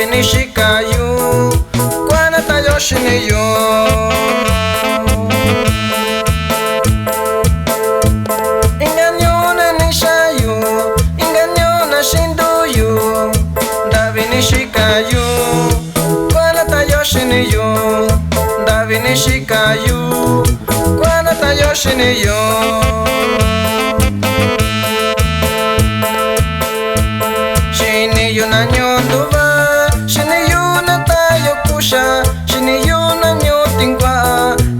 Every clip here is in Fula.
Nishikayu, Kwanata Yoshiniyu. Inganyona Nishayu, Inganyona Shinduyu, Davi Nishikayu, Kwanata Yoshiniyu, Davi Nishikayu, Kwanata Yoshiniyu. Shiniyu na nyonduva, Shiniyu na tayo kusha, Shiniyu na nyotingwa,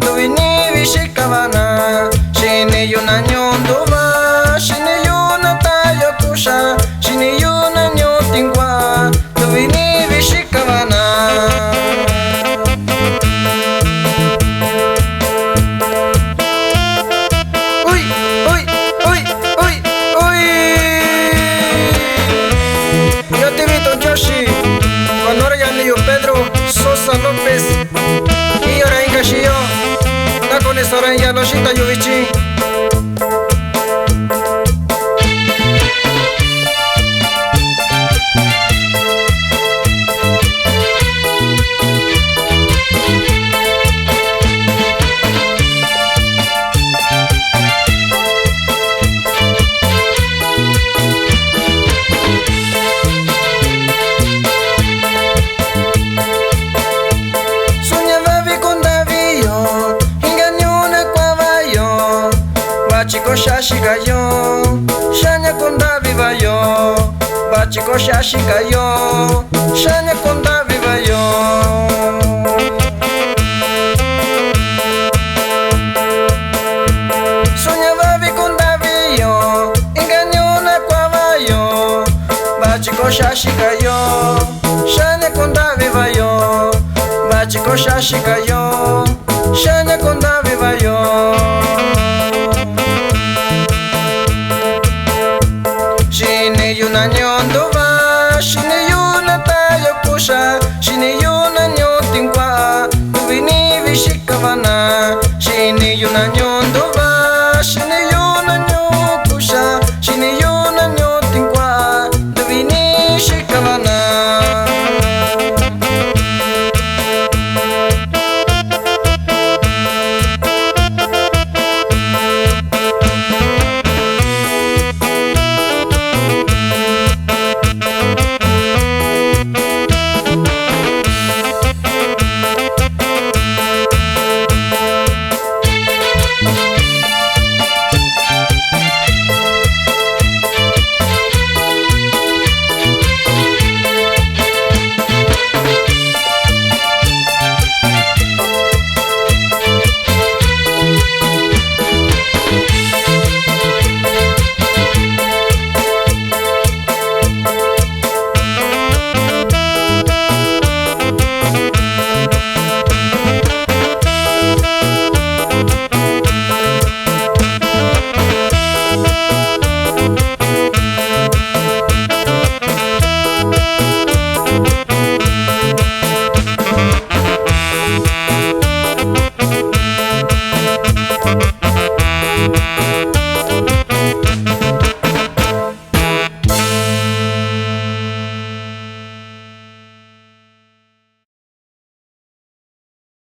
Duvini vishikavana. Shiniyu na nyonduva, Shiniyu na tayo kusha, Shiniyu na nyotingwa, Duvini vishikavana. Uy, uy, uy, uy, uy. Yo te invito, Yoshi, cuando ahora ya ni yo Pedro Sosa López y ahora en Cachillo, la con esa hora ya lo shita yo bichi. Bachiko shashikayo, shanya konda vivayo. Bachiko shashikayo, shanya konda vivayo. Soñaba vi konda viyo, engañona kwavayo. Bachiko shashikayo, shanya konda vivayo. Bachiko shashikayo, shanya konda vivayo. Shiniyu na nyonduva, Shiniyu na tayo kusha, Shiniyu